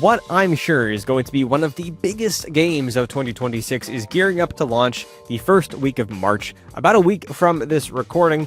what I'm sure is going to be one of the biggest games of 2026 is gearing up to launch the first week of March, about a week from this recording,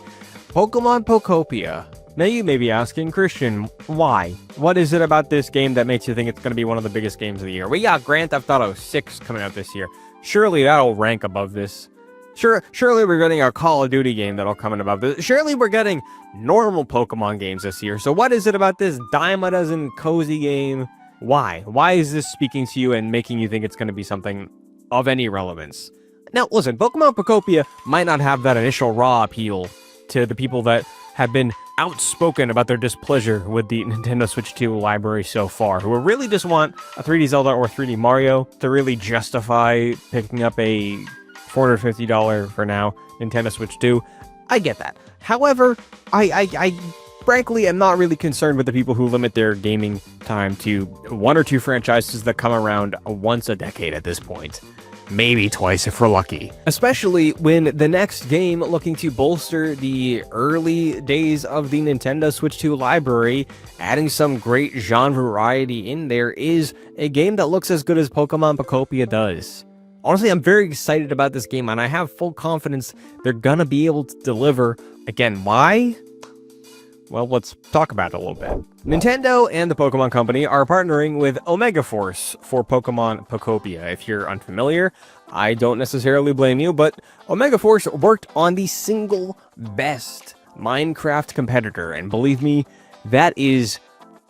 Pokémon Pokopia. Now you may be asking, Christian, why? What is it about this game that makes you think it's going to be one of the biggest games of the year? We got Grand Theft Auto 6 coming out this year. Surely that'll rank above this. Surely we're getting our Call of Duty game that'll come in above this. Surely we're getting normal Pokemon games this year. So what is it about this dime a dozen cozy game? Why? Why is this speaking to you and making you think it's going to be something of any relevance? Now, listen, Pokemon Pokopia might not have that initial raw appeal to the people that have been outspoken about their displeasure with the Nintendo Switch 2 library so far, who really just want a 3D Zelda or 3D Mario to really justify picking up a $450 for now Nintendo Switch 2. I get that. However, I frankly am not really concerned with the people who limit their gaming time to one or two franchises that come around once a decade at this point. Maybe twice if we're lucky. Especially when the next game looking to bolster the early days of the Nintendo Switch 2 library, adding some great genre variety in there, is a game that looks as good as Pokemon Pokopia does. Honestly, I'm very excited about this game, and I have full confidence they're gonna be able to deliver. Again, why? Well, let's talk about it a little bit. Nintendo and the Pokemon Company are partnering with Omega Force for Pokemon Pokopia. If you're unfamiliar, I don't necessarily blame you, but Omega Force worked on the single best Minecraft competitor, and believe me, that is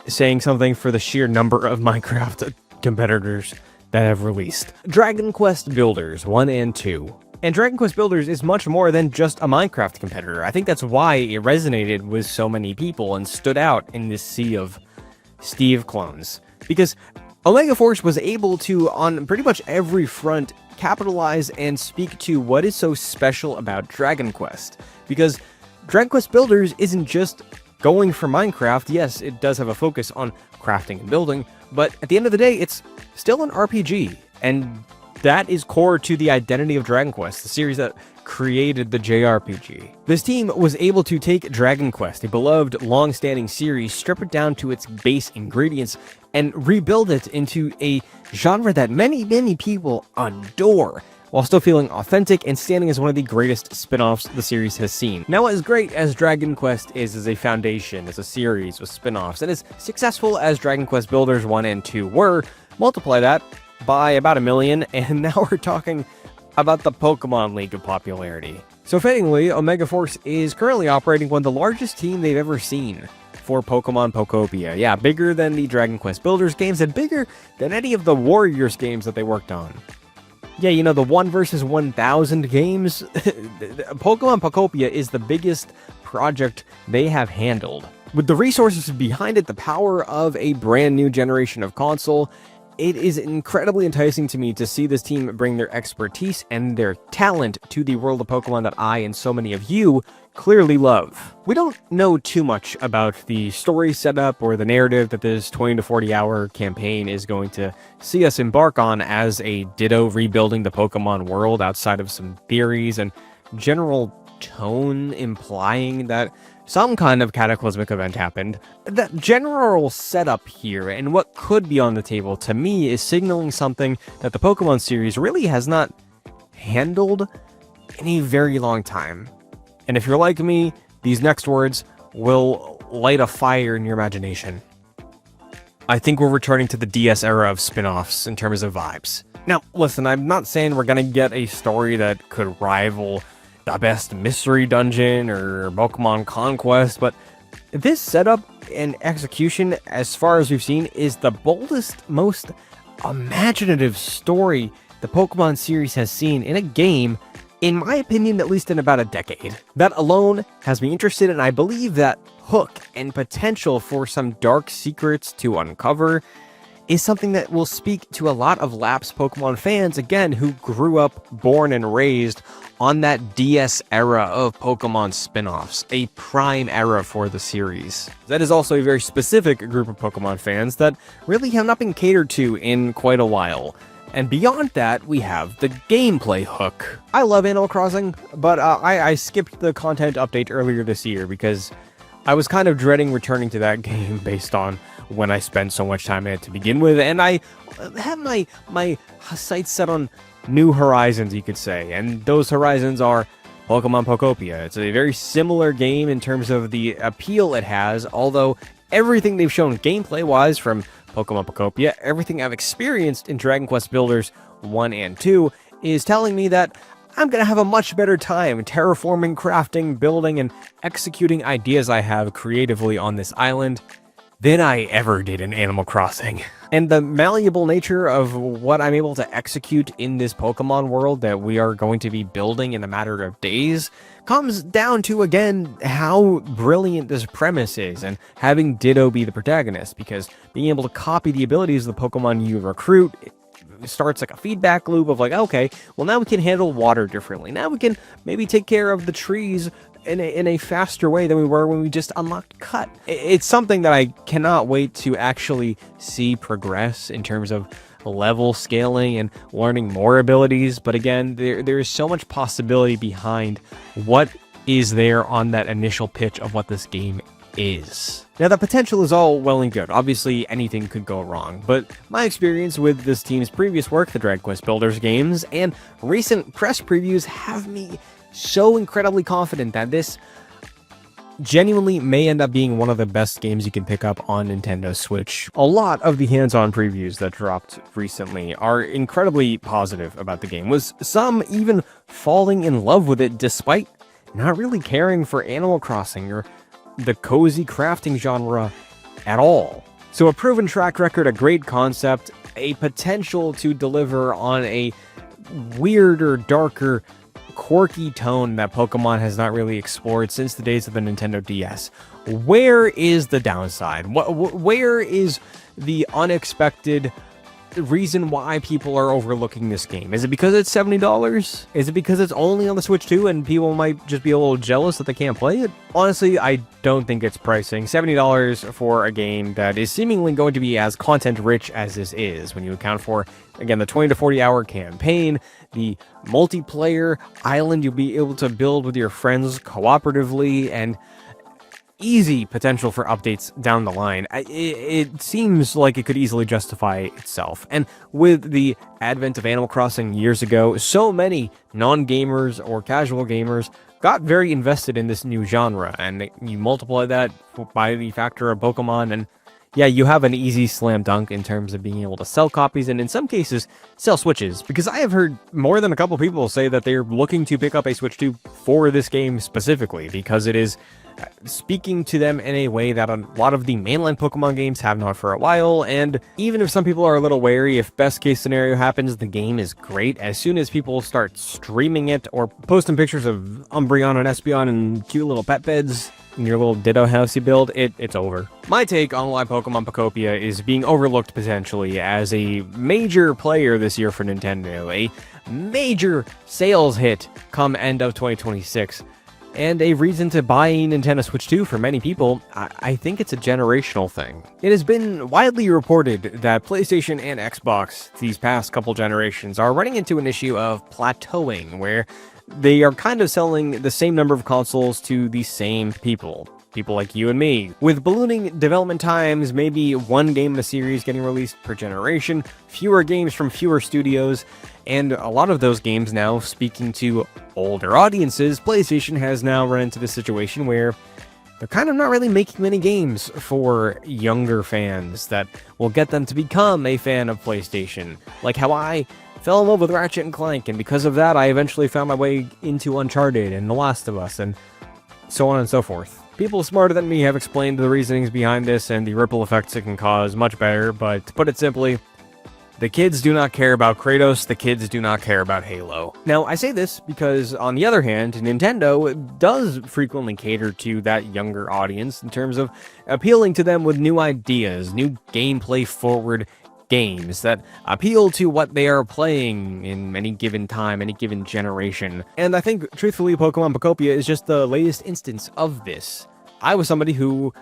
saying something for the sheer number of Minecraft competitors that have released. Dragon Quest Builders 1 and 2. And Dragon Quest Builders is much more than just a Minecraft competitor. I think that's why it resonated with so many people and stood out in this sea of Steve clones. Because Omega Force was able to, on pretty much every front, capitalize and speak to what is so special about Dragon Quest. Because Dragon Quest Builders isn't just going for Minecraft. Yes, it does have a focus on crafting and building, but at the end of the day, it's still an RPG, and that is core to the identity of Dragon Quest, the series that created the JRPG. This team was able to take Dragon Quest, a beloved, long-standing series, strip it down to its base ingredients, and rebuild it into a genre that many, many people adore, while still feeling authentic and standing as one of the greatest spin-offs the series has seen. Now, as great as Dragon Quest is as a foundation, as a series with spin-offs, and as successful as Dragon Quest Builders 1 and 2 were, multiply that by about 1 million, and now we're talking about the Pokemon League of popularity. So fittingly, Omega Force is currently operating one of the largest team they've ever seen for Pokemon Pokopia. Yeah, bigger than the Dragon Quest Builders games, and bigger than any of the Warriors games that they worked on. Yeah, you know, the 1 versus 1,000 games? Pokemon Pokopia is the biggest project they have handled. With the resources behind it, the power of a brand new generation of console, it is incredibly enticing to me to see this team bring their expertise and their talent to the world of Pokemon that I and so many of you clearly love. We don't know too much about the story setup or the narrative that this 20 to 40 hour campaign is going to see us embark on as a Ditto rebuilding the Pokemon world, outside of some theories and general tone implying that some kind of cataclysmic event happened. That general setup here and what could be on the table, to me, is signaling something that the Pokemon series really has not handled in a very long time. And if you're like me, these next words will light a fire in your imagination. I think we're returning to the DS era of spin-offs in terms of vibes. Now, listen, I'm not saying we're gonna get a story that could rival the best Mystery Dungeon or Pokemon Conquest, but this setup and execution, as far as we've seen, is the boldest, most imaginative story the Pokemon series has seen in a game, in my opinion, at least in about a decade. That alone has me interested, and I believe that hook and potential for some dark secrets to uncover is something that will speak to a lot of lapsed Pokemon fans, again, who grew up, born, and raised on that DS era of Pokemon spin-offs, a prime era for the series. That is also a very specific group of Pokemon fans that really have not been catered to in quite a while. And beyond that, we have the gameplay hook. I love Animal Crossing, but I skipped the content update earlier this year because I was kind of dreading returning to that game based on when I spend so much time in it to begin with, and I have my sights set on new horizons, you could say, and those horizons are Pokemon Pokopia. It's a very similar game in terms of the appeal it has, although everything they've shown gameplay-wise from Pokemon Pokopia, everything I've experienced in Dragon Quest Builders 1 and 2, is telling me that I'm going to have a much better time terraforming, crafting, building, and executing ideas I have creatively on this island than I ever did in Animal Crossing. And the malleable nature of what I'm able to execute in this Pokemon world that we are going to be building in a matter of days comes down to, again, how brilliant this premise is, and having Ditto be the protagonist, because being able to copy the abilities of the Pokemon you recruit starts like a feedback loop of like, okay, well, now we can handle water differently. Now we can maybe take care of the trees in a faster way than we were when we just unlocked Cut. It's something that I cannot wait to actually see progress in terms of level scaling and learning more abilities. But again, there is so much possibility behind what is there on that initial pitch of what this game is. Now, the potential is all well and good. Obviously, anything could go wrong, but my experience with this team's previous work, the Dragon Quest Builders games, and recent press previews have me so incredibly confident that this genuinely may end up being one of the best games you can pick up on Nintendo Switch. A lot of the hands-on previews that dropped recently are incredibly positive about the game, with some even falling in love with it despite not really caring for Animal Crossing or the cozy crafting genre at all. So a proven track record, a great concept, a potential to deliver on a weirder, darker, quirky tone that Pokemon has not really explored since the days of the Nintendo DS. Where is the downside? Where is the unexpected reason why people are overlooking this game? Is it because it's $70? Is it because it's only on the Switch 2 and people might just be a little jealous that they can't play it? Honestly, I don't think it's pricing. $70 for a game that is seemingly going to be as content rich as this is, when you account for, again, the 20 to 40 hour campaign, the multiplayer island you'll be able to build with your friends cooperatively, and easy potential for updates down the line. It seems like it could easily justify itself. And with the advent of Animal Crossing years ago, so many non-gamers or casual gamers got very invested in this new genre, and you multiply that by the factor of Pokemon, and yeah, you have an easy slam dunk in terms of being able to sell copies, and in some cases, sell Switches, because I have heard more than a couple people say that they're looking to pick up a Switch 2 for this game specifically, because it is speaking to them in a way that a lot of the mainline Pokemon games have not for a while. And even if some people are a little wary, if best case scenario happens, the game is great. As soon as people start streaming it or posting pictures of Umbreon and Espeon and cute little pet beds in your little Ditto house you build, it's over. My take on why Pokemon Pokopia is being overlooked potentially as a major player this year for Nintendo, a major sales hit come end of 2026, and a reason to buy a Nintendo Switch 2 for many people, I think it's a generational thing. It has been widely reported that PlayStation and Xbox these past couple generations are running into an issue of plateauing, where they are kind of selling the same number of consoles to the same people like you and me. With ballooning development times, maybe one game in a series getting released per generation, fewer games from fewer studios, and a lot of those games now speaking to older audiences, PlayStation has now run into the situation where they're kind of not really making many games for younger fans that will get them to become a fan of PlayStation. Like how I fell in love with Ratchet and Clank, and because of that, I eventually found my way into Uncharted and The Last of Us, and so on and so forth. People smarter than me have explained the reasonings behind this and the ripple effects it can cause much better, but to put it simply, the kids do not care about Kratos, the kids do not care about Halo. Now, I say this because, on the other hand, Nintendo does frequently cater to that younger audience in terms of appealing to them with new ideas, new gameplay-forward games that appeal to what they are playing in any given time, any given generation. And I think, truthfully, Pokemon Pokopia is just the latest instance of this. I was somebody who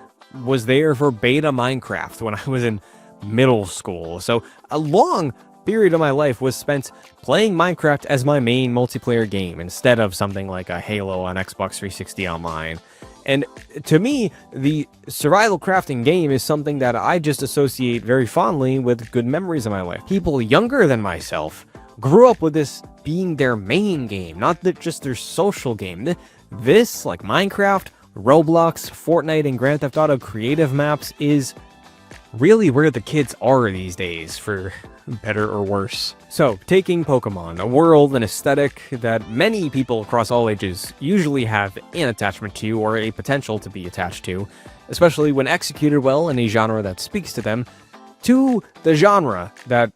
was there for beta Minecraft when I was in middle school, so a long period of my life was spent playing Minecraft as my main multiplayer game instead of something like a Halo on Xbox 360 Online. And to me, the survival crafting game is something that I just associate very fondly with good memories of my life. People younger than myself grew up with this being their main game, not just their social game. This, like Minecraft, Roblox, Fortnite, and Grand Theft Auto creative maps, is really where the kids are these days, for better or worse. So, taking Pokemon, a world and aesthetic that many people across all ages usually have an attachment to or a potential to be attached to, especially when executed well in a genre that speaks to them, to the genre that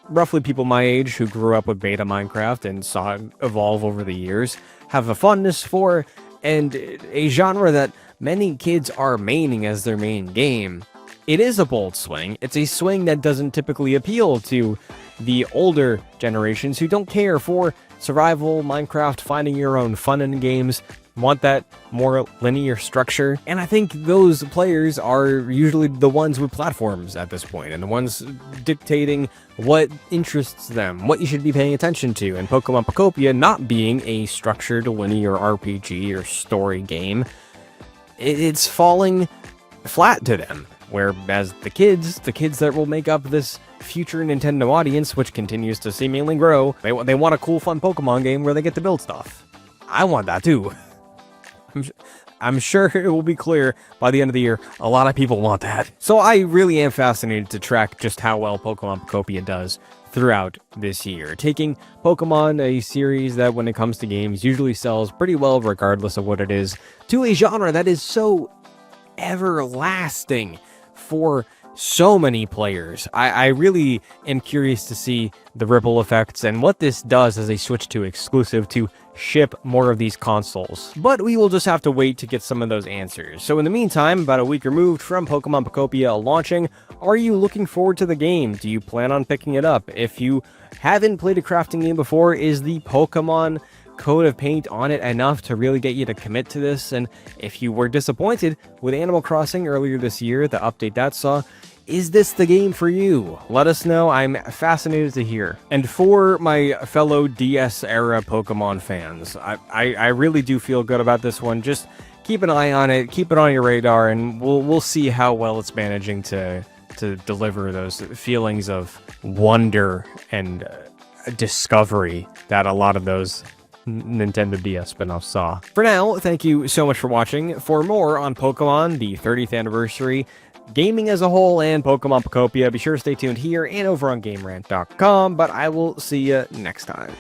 roughly people my age who grew up with beta Minecraft and saw it evolve over the years have a fondness for, and a genre that many kids are maining as their main game. It is a bold swing. It's a swing that doesn't typically appeal to the older generations who don't care for survival, Minecraft, finding your own fun in games, want that more linear structure. And I think those players are usually the ones with platforms at this point, and the ones dictating what interests them, what you should be paying attention to. And Pokemon Pokopia not being a structured linear RPG or story game, it's falling flat to them. Whereas the kids that will make up this future Nintendo audience, which continues to seemingly grow, they want a cool, fun Pokemon game where they get to build stuff. I want that too. I'm sure it will be clear by the end of the year, a lot of people want that. So I really am fascinated to track just how well Pokemon Pokopia does throughout this year. Taking Pokemon, a series that when it comes to games usually sells pretty well regardless of what it is, to a genre that is so everlasting for so many players. I really am curious to see the ripple effects and what this does as they switch to exclusive to ship more of these consoles. But we will just have to wait to get some of those answers. So in the meantime, about a week removed from Pokemon Pokopia launching, are you looking forward to the game? Do you plan on picking it up? If you haven't played a crafting game before, is the Pokemon coat of paint on it enough to really get you to commit to this? And if you were disappointed with Animal Crossing earlier this year, the update that saw, is this the game for you? Let us know. I'm fascinated to hear. And for my fellow DS-era Pokemon fans, I really do feel good about this one. Just keep an eye on it, keep it on your radar, and we'll see how well it's managing to deliver those feelings of wonder and discovery that a lot of those Nintendo DS spin-offs saw. For now, thank you so much for watching. For more on Pokemon, the 30th anniversary, gaming as a whole, and Pokemon Pokopia, be sure to stay tuned here and over on GameRant.com, but I will see you next time.